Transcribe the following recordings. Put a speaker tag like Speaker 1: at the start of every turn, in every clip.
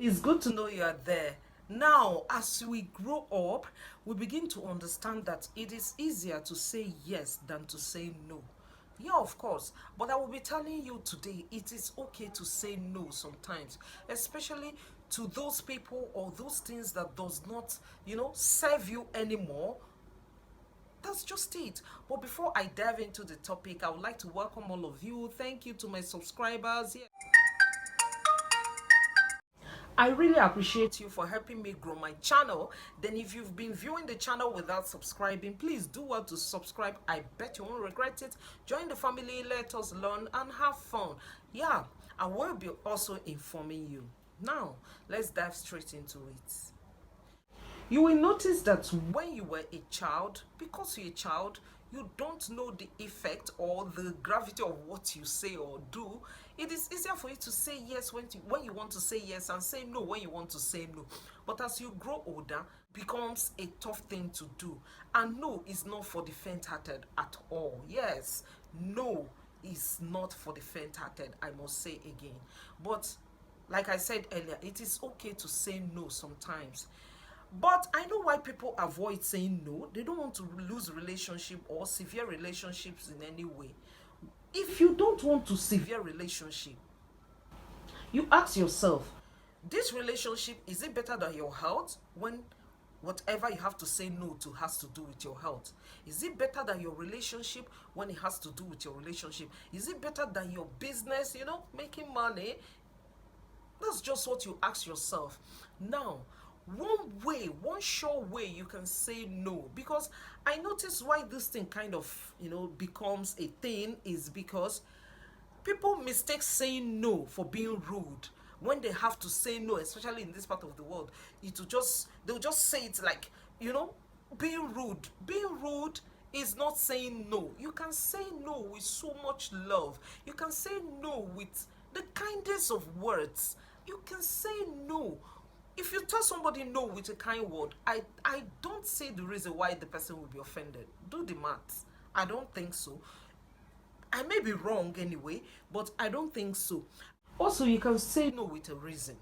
Speaker 1: It's good to know you are there. Now, as we grow up, we begin to understand that it is easier to say yes than to say no. Yeah, of course. But I will be telling you today, it is okay to say no sometimes, especially to those people or those things that does not, serve you anymore. That's just it. But before I dive into the topic, I would like to welcome all of you. Thank you to my subscribers. Yeah. I really appreciate you for helping me grow my channel. Then if you've been viewing the channel without subscribing, please do well to subscribe. I bet you won't regret it. Join the family, let us learn and have fun. Yeah, I will be also informing you. Now, let's dive straight into it. You will notice that when you were a child, because you're a child, you don't know the effect or the gravity of what you say or do. It is easier for you to say yes when you want to say yes and say no when you want to say no. But as you grow older, becomes a tough thing to do. And no is not for the faint-hearted at all. Yes, no is not for the faint-hearted, I must say again. But like I said earlier, it is okay to say no sometimes. But I know why people avoid saying no. They don't want to lose relationship or severe relationships in any way. If you don't want to severe relationship, you ask yourself, this relationship, is it better than your health when whatever you have to say no to has to do with your health? Is it better than your relationship when it has to do with your relationship? Is it better than your business, making money? That's just what you ask yourself. Now, one sure way you can say no, because I notice why this thing kind of, becomes a thing is because people mistake saying no for being rude. When they have to say no, especially in this part of the world, they'll just say it like, being rude. Being rude is not saying no. You can say no with so much love. You can say no with the kindest of words. You can say no. If you tell somebody no with a kind word, I don't see the reason why the person will be offended. Do the math. I don't think so. I may be wrong anyway, but I don't think so. Also, you can say no with a reason.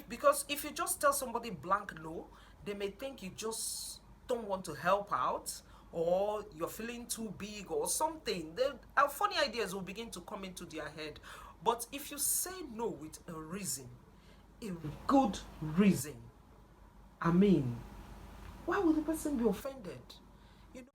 Speaker 1: Because if you just tell somebody blank no, they may think you just don't want to help out, or you're feeling too big or something. Funny ideas will begin to come into their head. But if you say no with a reason, a good reason, I mean, why would the person be offended?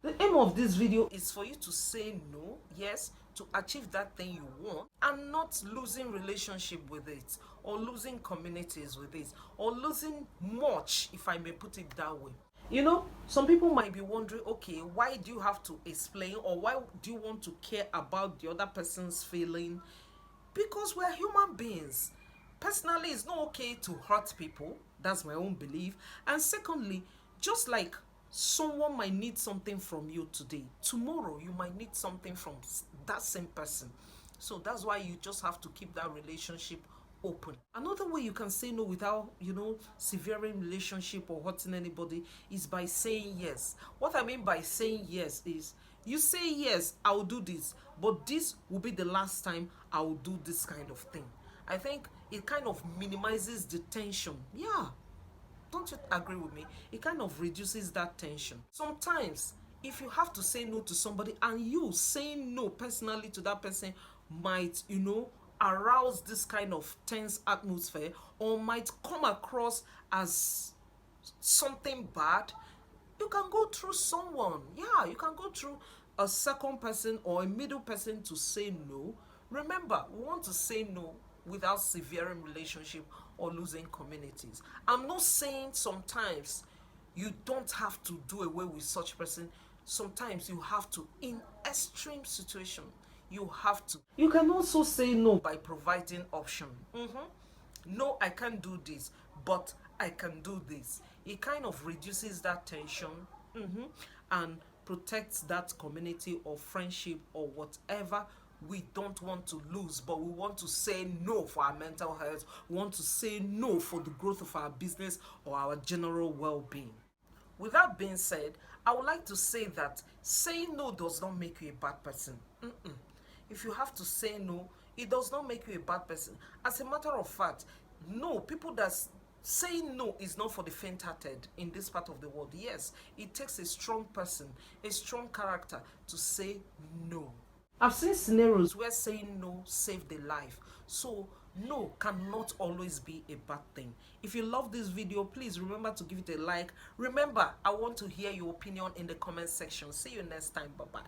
Speaker 1: The aim of this video is for you to say no, yes, to achieve that thing you want, and not losing relationship with it, or losing communities with it, or losing much, if I may put it that way. Some people might be wondering, okay, why do you have to explain, or why do you want to care about the other person's feeling? Because we're human beings. Personally, it's not okay to hurt people. That's my own belief. And secondly, just like someone might need something from you today, tomorrow you might need something from that same person. So that's why you just have to keep that relationship open. Another way you can say no without, severing relationship or hurting anybody is by saying yes. What I mean by saying yes is, you say yes, I'll do this, but this will be the last time I'll do this kind of thing. I think it kind of minimizes the tension. Yeah, don't you agree with me? It kind of reduces that tension. Sometimes, if you have to say no to somebody, and you saying no personally to that person might, arouse this kind of tense atmosphere, or might come across as something bad, you can go through someone. Yeah, you can go through a second person or a middle person to say no. Remember, we want to say no without severing relationship or losing communities. I'm not saying sometimes you don't have to do away with such person. Sometimes you have to, in extreme situation, you have to. You can also say no by providing option. No, I can't do this, but I can do this. It kind of reduces that tension, and protects that community or friendship or whatever we don't want to lose, but we want to say no for our mental health. We want to say no for the growth of our business or our general well-being. With that being said, I would like to say that saying no does not make you a bad person. If you have to say no, it does not make you a bad person. As a matter of fact, No, people that saying no is not for the faint-hearted in this part of the world. Yes, it takes a strong person, a strong character to say no. I've seen scenarios where saying no saved a life. So no cannot always be a bad thing. If you love this video, please remember to give it a like. Remember, I want to hear your opinion in the comment section. See you next time. Bye bye.